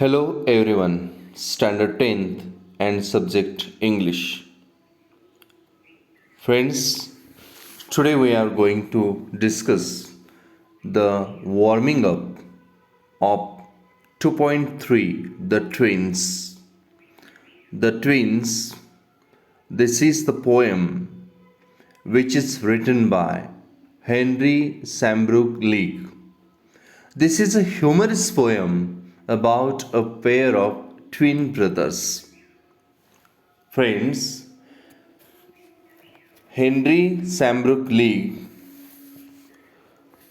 Hello everyone, Standard 10th and subject English. Friends, today we are going to discuss the warming up of 2.3 The Twins. The Twins, this is the poem which is written by Henry Sambrook Leigh. This is a humorous poem about a pair of twin brothers. Friends, Henry Sambrook Leigh,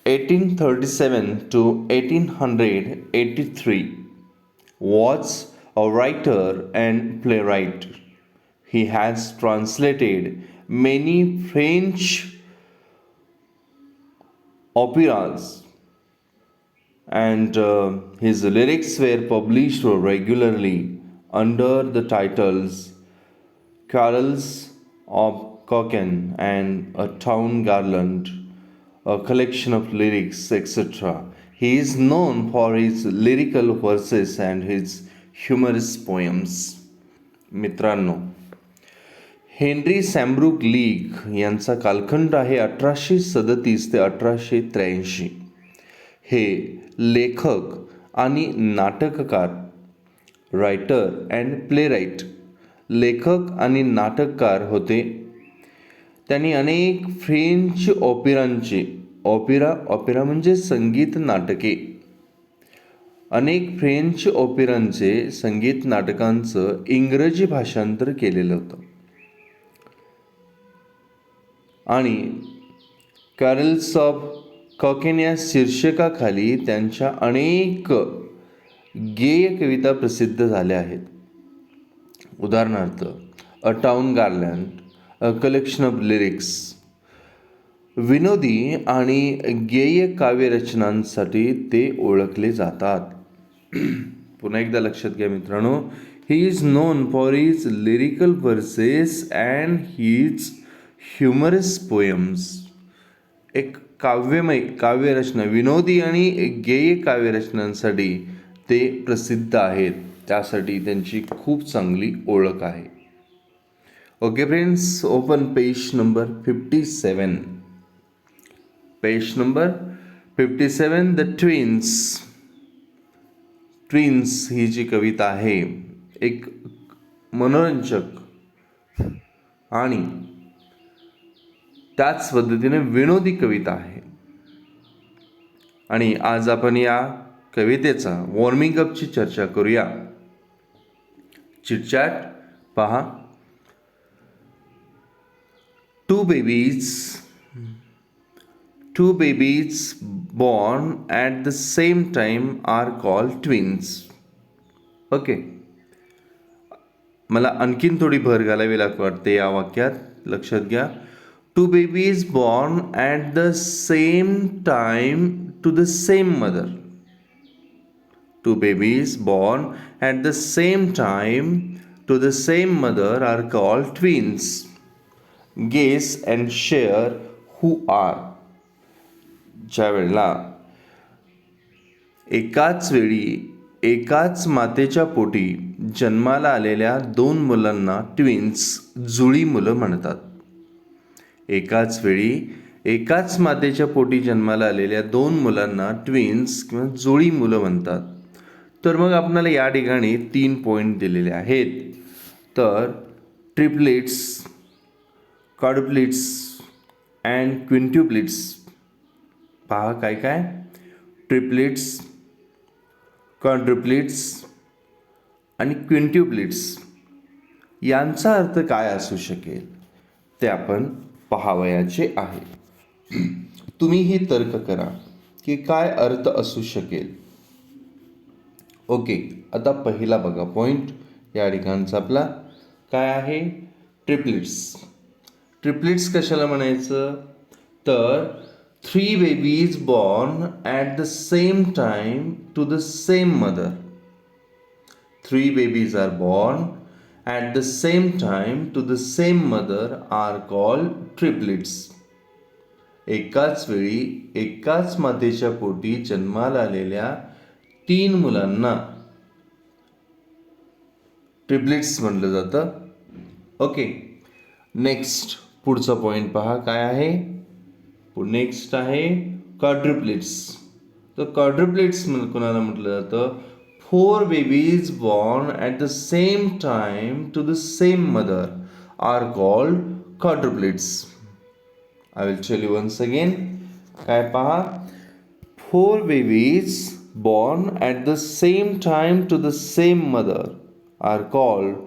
1837 to 1883, was a writer and playwright. He has translated many French operas and his lyrics were published regularly under the titles Carols of Cocken and A Town Garland, a collection of lyrics, etc. He is known for his lyrical verses and his humorous poems. मित्रांनो, Henry सॅम्ब्रुक league यांचा कालखंड आहे 1837 ते 1883. हे लेखक आणि नाटककार, writer and प्लेराईट, लेखक आणि नाटककार होते. त्यांनी अनेक फ्रेंच ओपेरा म्हणजे संगीत नाटके, अनेक फ्रेंच ओपेरांचे संगीत नाटकांचं इंग्रजी भाषांतर केलेलं होतं आणि कॅरल्स ऑफ कॉकेन या शीर्षकाखाली त्यांच्या अनेक गेय कविता प्रसिद्ध झाल्या आहेत. उदाहरणार्थ a town garland, a collection of lyrics. विनोदी आणि गेय काव्यरचनांसाठी ते ओळखले जातात. पुन्हा एकदा लक्षात घ्या मित्रांनो, he is known for his lyrical verses and his humorous poems. एक काव्यरचना, विनोदी आणि गेय काव्यरचनांसाठी ते प्रसिद्ध आहेत. त्यासाठी त्यांची खूप चांगली ओळख आहे. Okay friends, open page number 57. Page number 57, the twins. Twins ही जी कविता आहे, एक मनोरंजक आणि त्याच पद्धतीने विनोदी कविता आहे. आणि आज आपण या कवितेचा वॉर्मिंग अपची चर्चा करूया. चिटचॅट पहा. Two babies born at the same time are called twins. Okay, मला आणखीन थोडी भर घालावी वाटते या वाक्यात. लक्षात घ्या. Two babies born at the same time to the same mother. Two babies born at the same time to the same mother are called twins. Guess and share who are. ज्या वेळेला एकाच वेळी एकाच मातेच्या पोटी जन्माला आलेल्या दोन मुलांना ट्विन्स, जुळी मुलं म्हणतात. एकाच वेळी एकाच मातेच्या पोटी जन्माला आलेल्या दोन मुलांना ट्विन्स किंवा जुळी मुलं म्हणतात. तर मग आपल्याला या ठिकाणी 3 पॉईंट दिलेले आहेत. तर ट्रिपलेट्स, क्वाड्रुप्लेट्स अँड क्विंट्युप्लेट्स. पहा काय काय. ट्रिपलेट्स, क्वाड्रुप्लेट्स आणि क्विंट्युप्लेट्स यांचा अर्थ काय असू शकेल ते आपण पाहावयाचे आहे. तुम्ही हे तर्क करा की काय अर्थ असू शकेल. ओके, आता पहिला बघा पॉईंट या ठिकाणचा आपला काय आहे. ट्रिपलेट्स. ट्रिपलेट्स कशाला म्हणायचं, तर 3 babies born at the same time to the same mother. 3 babies are born at the same time to the same mother are called triplets. एकाच वेळी एकाच मातेच्या पोटी जन्माला आलेल्या 3 मुलांना ट्रिपलेट्स म्हटलं जातं. ओके, नेक्स्ट पुढचा पॉईंट पहा काय आहे. नेक्स्ट आहे क्वाड्रुप्लेट्स. तर क्वाड्रुप्लेट्स कोणाला म्हटलं जातं? 4 babies born at the same time to the same mother are called quadruplets. I will tell you once again. काय पहा, 4 babies born at the same time to the same mother are called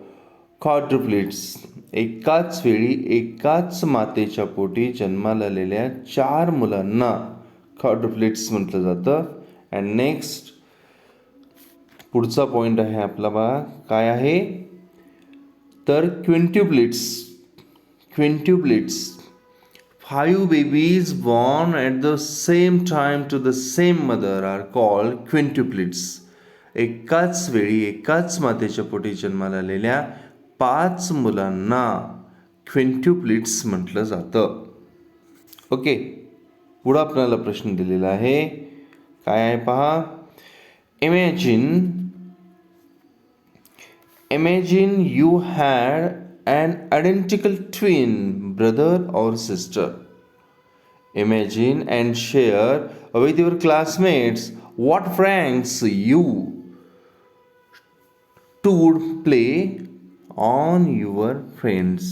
quadruplets. एकाच वेळी एकाच मातेच्या पोटी जन्माला आलेल्या 4 मुलांना क्वाड्रुप्लेट्स म्हटलं जातं. अँड नेक्स्ट पुढचा पॉईंट आहे आपला बघा काय आहे तर क्विंट्युप्लेट्स. 5 babies born at the same time to the same mother are called quintuplets. एकाच वेळी एकाच मातेच्या पोटी जन्माला आलेल्या 5 मुलांना क्विंट्युप्लेट्स म्हटलं जातं. ओके, पुढं आपल्याला प्रश्न दिलेला आहे काय आहे पहा. Imagine you had an identical twin brother or sister. Imagine and share with your classmates what pranks you two would play on your friends,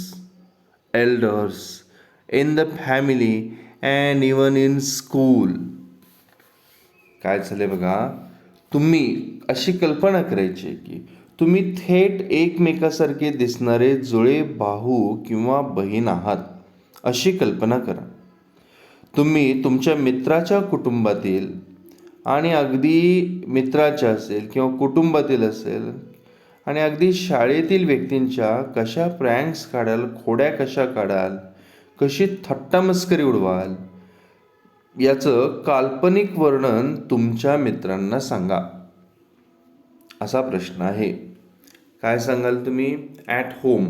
elders, in the family and even in school. काय झाले बघा, तुम्ही अशी कल्पना करायची की तुम्ही थेट एकमेकासारखे दिसणारे जुळे भाऊ किंवा बहीण आहात अशी कल्पना करा. तुम्ही तुमच्या मित्राच्या कुटुंबातील आणि अगदी मित्राच्या असेल किंवा कुटुंबातील असेल आणि अगदी शाळेतील व्यक्तींच्या कशा प्रँक्स काढाल, खोड्या कशा काढाल, कशी थट्टामस्करी उडवाल याचं काल्पनिक वर्णन तुमच्या मित्रांना सांगा. असा प्रश्न आहे. काय सांगाल तुम्ही? At home.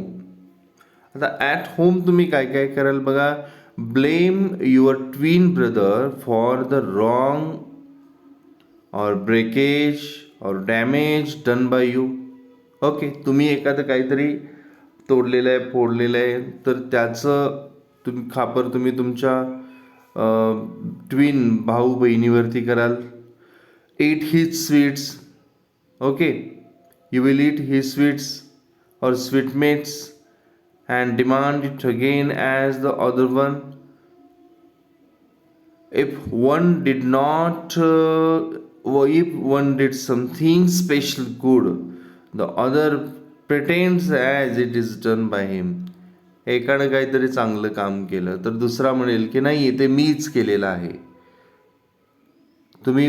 आता ॲट होम तुम्ही काय काय कराल बघा. Blame your twin brother for the wrong और ब्रेकेज और damage done by you. Okay, तुम्ही एखादं काहीतरी तोडलेलं आहे, फोडलेलं आहे, तर त्याचं खापर तुम्ही तुमच्या ट्विन भाऊ बहिणीवरती कराल. Eat his sweets. Okay, you will eat his sweets or sweetmeats and demand it again as the other one. If one did something special good, the other pretends as it is done by him. एकानं काहीतरी चांगलं काम केलं तर दुसरा म्हणेल की नाही ते मीच केलेलं आहे. तुम्ही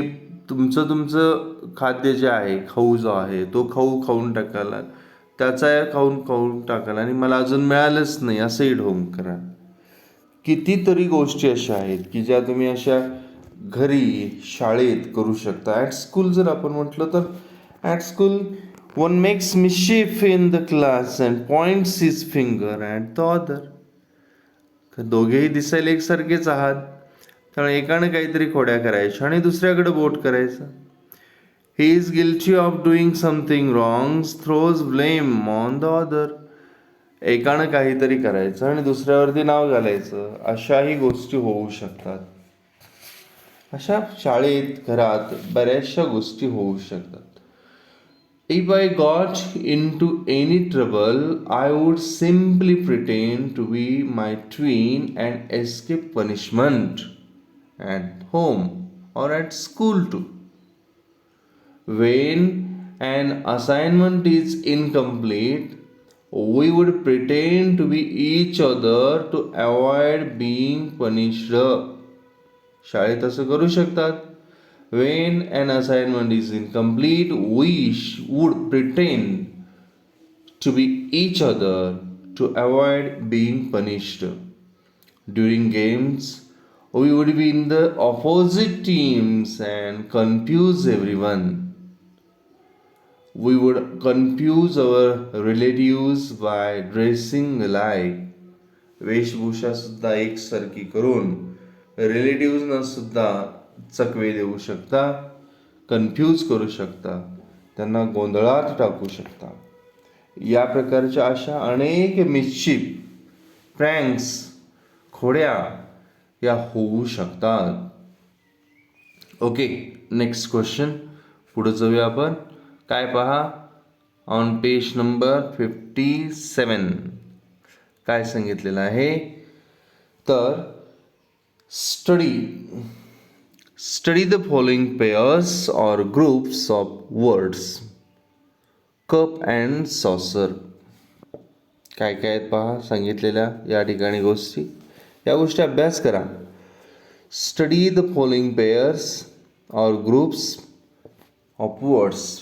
तुमचं खाद्य जे आहे, खाऊ जो आहे, तो खाऊन टाकाला, त्याचा खाऊन टाकाला आणि मला अजून मिळालंच नाही असंही ढोंग करा. कितीतरी गोष्टी अशा आहेत की ज्या तुम्ही अशा घरी, शाळेत करू शकता. ॲट स्कूल जर आपण म्हटलं तर at school one makes mischief in the class and points his finger at the other. दोघेही दिसायला एकसारखेच आहात, त्यामुळे एकानं काहीतरी खोड्या करायच्या आणि दुसऱ्याकडे बोट करायचं. He is guilty of doing something wrong throws blame on the other. एकानं काहीतरी करायचं आणि दुसऱ्यावरती नाव घालायचं. अशाही गोष्टी होऊ शकतात. अशा शाळेत, घरात बऱ्याचशा गोष्टी होऊ शकतात. If I got into any trouble, I would simply pretend to be my twin and escape punishment at home or at school too. When an assignment is incomplete, we would pretend to be each other to avoid being punished. शाळेत असं करू शकतात. When an assignment is incomplete, we would pretend to be each other to avoid being punished. During games, we would be in the opposite teams and confuse everyone. We would confuse our relatives by dressing alike. वेशभूषा सुद्धा एकसारखी करून रिलेटिव्हजना सुद्धा चकवे देऊ शकता, confuse करू शकता, त्यांना गोंधळात टाकू शकता. या प्रकारच्या अशा अनेक मिस्चिफ, प्रँक्स, खोड्या या होऊ शकतात. Okay, next question. पुढे जाऊया आपण. काय पहा, ऑन पेज नंबर 57 काय सांगितलेलं आहे तर study the following pairs or groups of words. Cup and saucer. काय काय आहेत पहा सांगितलेल्या या ठिकाणी गोष्टी. या गोष्टी अभ्यास करा. Study the following pairs or groups of words.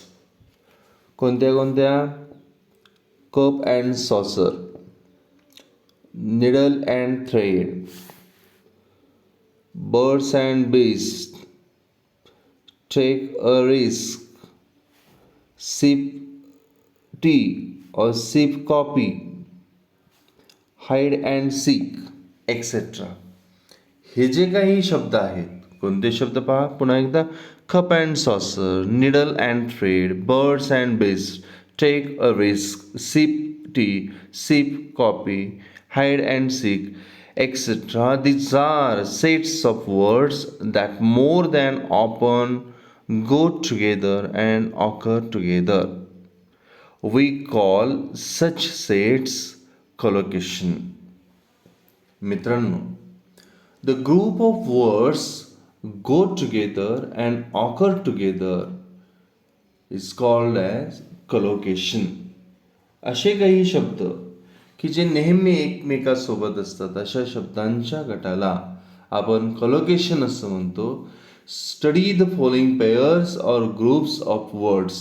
कोणत्या कोणत्या? Cup and saucer, needle and thread, birds and bees, take a risk, sip tea or sip coffee, hide and seek, etc. हे जे काही शब्द आहेत, कोणते शब्द पहा पुन्हा एकदा. Cup and saucer, needle and thread, birds and bees, take a risk, sip tea, sip coffee, hide and seek, etc. These are sets of words that more than often go together and occur together. We call such sets collocation. मित्रांनो, the group of words go together and occur together is called as collocation. असे काही शब्द की जे नेहमी एकमेकासोबत असतात अशा शब्दांच्या गटाला आपण कलोकेशन असं म्हणतो. Study the following pairs or groups of words.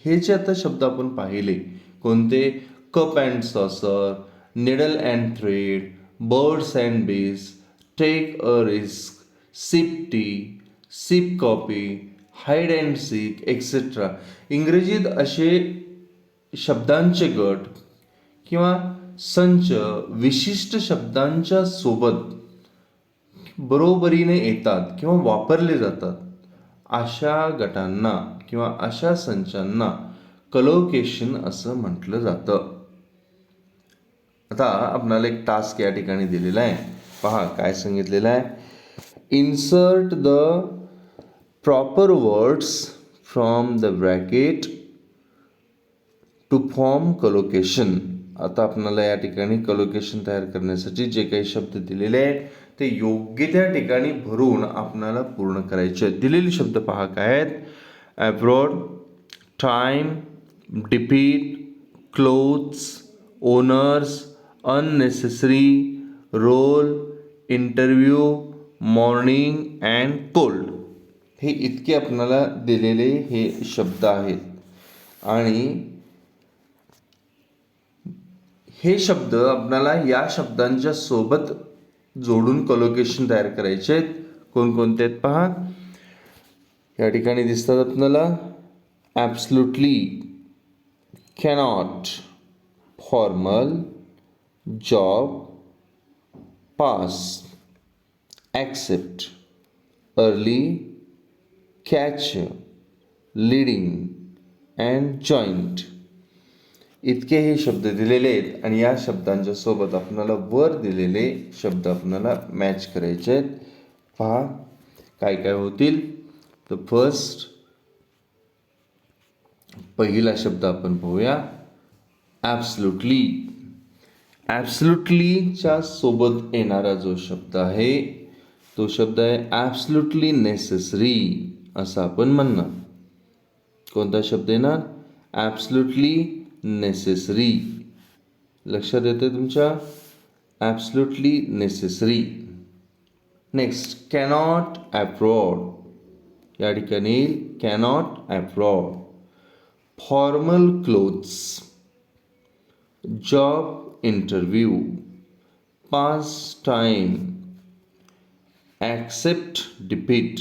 हे जे आता शब्द आपण पाहिले कोणते? Cup and saucer, needle and thread, birds and bees, take a risk, sip tea, sip coffee, hide and seek, etcetera. इंग्रजीत असे शब्दांचे गट किंवा संच विशिष्ट शब्दांच्या सोबत बरोबरीने येतात किंवा वापरले जातात. अशा गटांना किंवा अशा संचांना कलोकेशन असं म्हटलं जातं. आता आपल्याला एक टास्क या ठिकाणी दिलेला आहे. पहा काय सांगितलेलं आहे. Insert the proper words from the bracket to form collocation. आता आपल्याला या ठिकाणी कलोकेशन तयार करण्यासाठी जे काही शब्द दिलेले आहेत ते योग्य त्या ठिकाणी भरून आपल्याला पूर्ण करायचे आहेत. दिलेले शब्द पहा काय आहेत. Abroad, time, defeat, clothes, owners, unnecessary, role, interview, morning and cold. हे इतके आपल्याला दिलेले हे शब्द आहेत आणि हे शब्द आपल्याला या शब्दांच्या सोबत जोडून कलोकेशन तयार करायचे आहेत. कोणकोणते आहेत पहा. या ठिकाणी दिसतात आपल्याला. Absolutely, cannot, formal, job, pass, accept, early, catch, leading and joint. इतके हे शब्द दिलेले आहेत आणि या शब्दांच्या सोबत आपल्याला वर दिलेले शब्द आपल्याला मॅच करायचे आहेत. पहा काय काय होतील. तर फर्स्ट पहिला शब्द आपण पाहूया. ॲब्सल्युटली. ॲब्सल्युटलीच्या सोबत येणारा जो शब्द आहे तो शब्द आहे ॲब्सल्युटली नेसेसरी असं आपण म्हणणार. कोणता शब्द येणार? Absolutely necessary. लक्षात येते तुमच्या? Absolutely necessary. Next cannot abroad. या ठिकाणी cannot abroad. Formal clothes, job interview, pass time, accept defeat,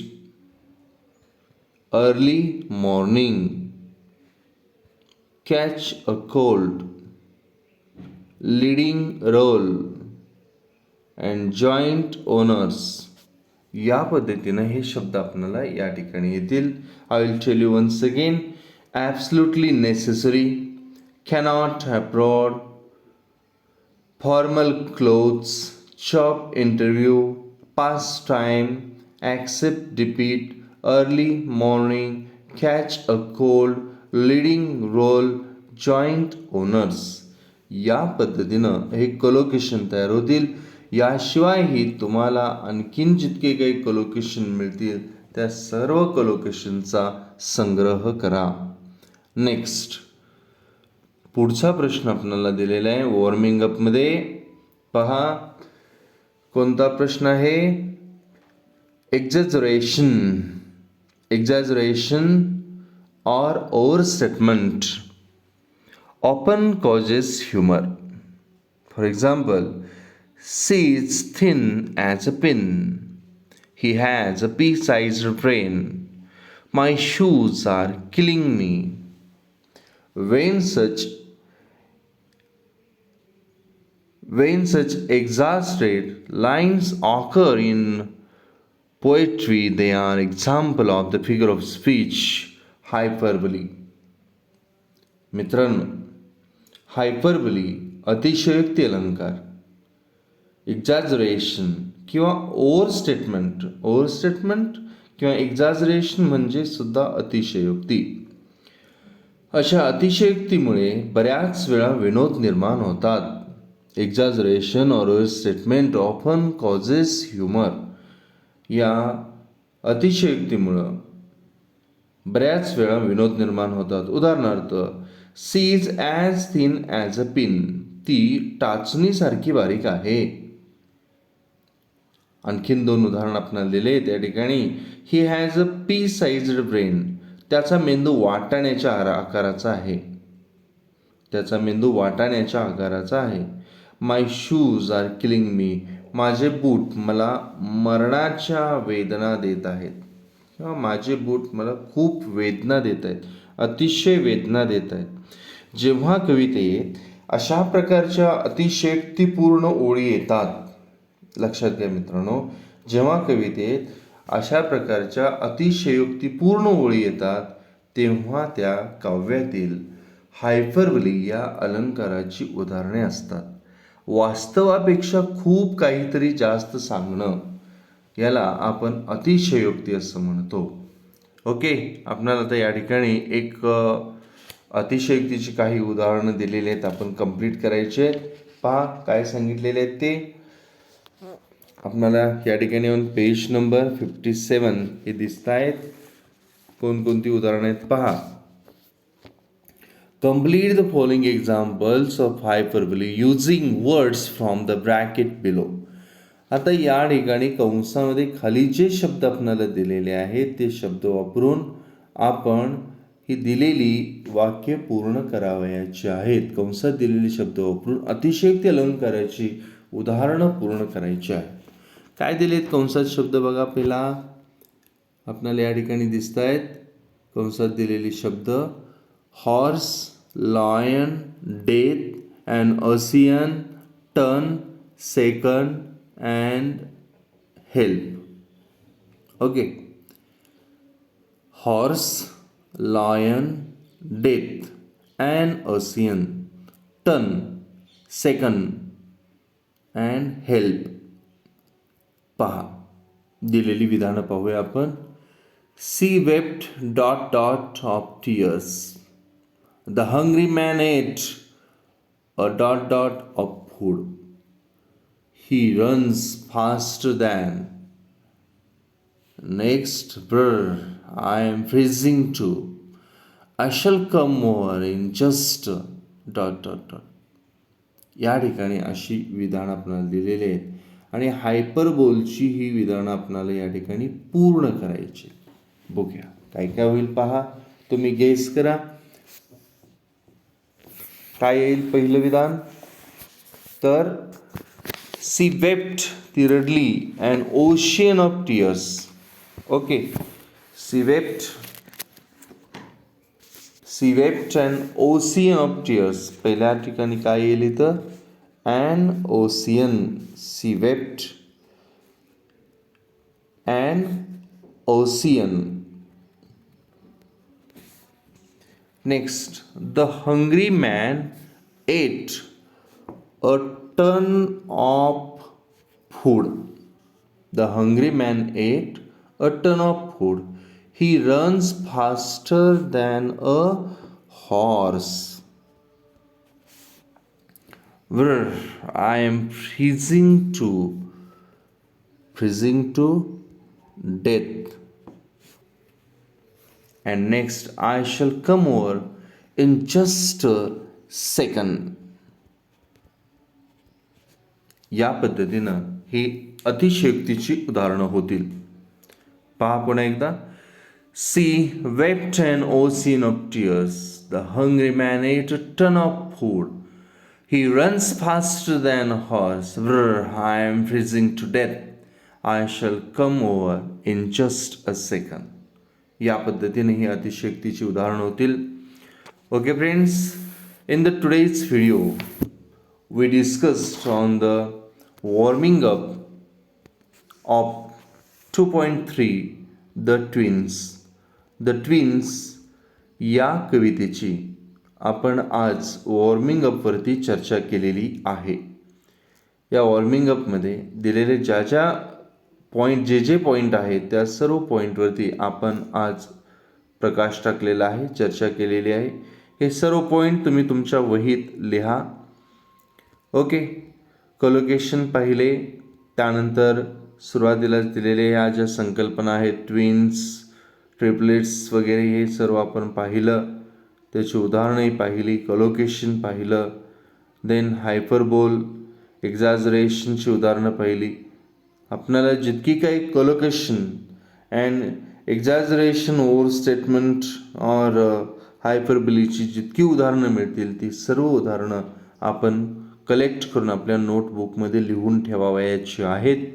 early morning, catch a cold, leading role and joint owners. या पद्धतीनं हे शब्द आपल्याला या ठिकाणी येतील. I will tell you once again. Absolutely necessary, cannot abroad, formal clothes, job interview, pastime, accept defeat, early morning, catch a cold, leading role, joint owners. या पद्धतीनं हे कोलोकेशन तयार होतील. याशिवायही तुम्हाला आणखीन जितके काही कोलोकेशन मिळतील त्या सर्व कोलोकेशनचा संग्रह करा. नेक्स्ट पुढचा प्रश्न आपल्याला दिलेला आहे वॉर्मिंग अपमध्ये. पहा कोणता प्रश्न आहे. Exaggeration or overstatement often causes humor. For example, she is thin as a pin. He has a pea-sized brain. My shoes are killing me. When such exaggerated lines occur in poetry, they are example of the figure of speech hyperbole. मित्रांनो, हायपरबली अतिशयोक्ती अलंकार, exaggeration किंवा ओव्हरस्टेटमेंट किंवा exaggeration म्हणजे सुद्धा अतिशयोक्ती. अशा अतिशयोक्तीमुळे बऱ्याच वेळा विनोद निर्माण होतात. एक्झॅजरेशन और ओव्हरस्टेटमेंट ऑफन कॉजेस ह्युमर. या अतिशयोक्तीमुळं बऱ्याच वेळा विनोद निर्माण होतात. उदाहरणार्थ, she is as thin as a pin. ती टाचणीसारखी बारीक आहे. आणखीन 2 उदाहरण आपल्याला दिले त्या ठिकाणी. He has a P sized brain. त्याचा मेंदू वाटाण्याच्या आकाराचा आहे. माय शूज आर किलिंग मी. माझे बूट मला मरणाच्या वेदना देत आहेत. किंवा माझे बूट मला खूप वेदना देत आहेत, अतिशय वेदना देत आहेत. जेव्हा कवितेत अशा प्रकारच्या अतिशयोक्तीपूर्ण ओळी येतात, लक्षात घ्या मित्रांनो, जेव्हा कवितेत अशा प्रकारच्या अतिशयोक्तीपूर्ण ओळी येतात तेव्हा त्या काव्यातील हायपरबली या अलंकाराची उदाहरणे असतात. वास्तवापेक्षा खूप काहीतरी जास्त सांगणं याला आपण अतिशयोक्ती असं म्हणतो. ओके, आपल्याला आता या ठिकाणी एक अतिशयोक्तीची काही उदाहरणं दिलेली आहेत, आपण कंप्लीट करायचे. पहा काय सांगितलेले आहेत ते. आपल्याला या ठिकाणी येऊन पेज नंबर 57 हे दिसत आहेत. कोणकोणती उदाहरणं आहेत पहा. Complete the following examples of hyperbole using words from the bracket below. आता या ठिकाणी कंसामध्ये खाली जे शब्द आपल्याला दिलेले आहेत ते शब्द वापरून आपण ही दिलेली वाक्य पूर्ण करावयाची आहेत. कंसात दिलेले शब्द वापरून अतिशयोक्ती अलंकाराची उदाहरणं पूर्ण करायची आहेत. काय दिलेत कंसात शब्द बघा. पहिला आपल्याला या ठिकाणी दिसत आहेत कंसात दिलेले शब्द. Horse, lion, death and ocean, turn, second and help. Okay, horse, lion, death and ocean, turn, second and help. पहा दिलेली विधानं पाहूया आपण. She wept ... of tears. The hungry man ate a ... of food. He runs faster than. Next, brother, I am freezing too. I shall come over in just ... या ठिकाणी अशी विधानं आपल्याला दिलेली आहेत आणि हायपरबोलची ही विधानं आपल्याला या ठिकाणी पूर्ण करायची. बघूया काय काय होईल पहा. तुम्ही गेस करा काय येईल पहिलं विधान. तर सी वेप्ट, ती रडली, and ocean of tears. Okay, she wept and ocean of tears. पहिल्या ठिकाणी काय येईल इथं. And ocean. She wept and ocean. Next, the hungry man ate a ton of food. The hungry man ate a ton of food. He runs faster than a horse. Brr, I am freezing to death. And next, I shall come over in just a second. या पद्धतीनं ही अतिशयोक्तीची उदाहरणं होतील. पहा पुन्हा एकदा. Sea wept an ocean of tears. The hungry man ate a ton of food. He runs faster than a horse. Brr, I am freezing to death. I shall come over in just a second. या पद्धतीने ही अतिशयोक्तीची उदाहरणं होतील. Okay friends, in the today's video we discussed on the warming up of 2.3 The Twins. The twins या कवितेची आपण आज warming अपवरती चर्चा केलेली आहे. या वॉर्मिंग अपमध्ये दिलेले जे जे पॉईंट आहेत त्या सर्व पॉईंटवरती आपण आज प्रकाश टाकलेला आहे, चर्चा केलेली आहे. हे सर्व पॉईंट तुम्ही तुमच्या वहीत लिहा. ओके, कोलोकेशन पाहिले, त्यानंतर सुरुवातीलाच दिलेल्या ह्या ज्या संकल्पना आहेत ट्विन्स, ट्रिपलेट्स वगैरे, हे सर्व आपण पाहिलं. त्याची उदाहरणंही पाहिली, कोलोकेशन पाहिलं, देन हायपरबोल, एक्झॅजरेशनची उदाहरणं पाहिली. आपल्याला जितकी काही collocation and exaggeration, overstatement और हायपरबोलीची जितकी उदाहरणं मिळतील ती सर्व उदाहरणं आपण कलेक्ट करून आपल्या नोटबुकमध्ये लिहून ठेवावयाची आहेत.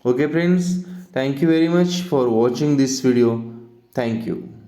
Okay friends, thank you very much for watching this video. Thank you.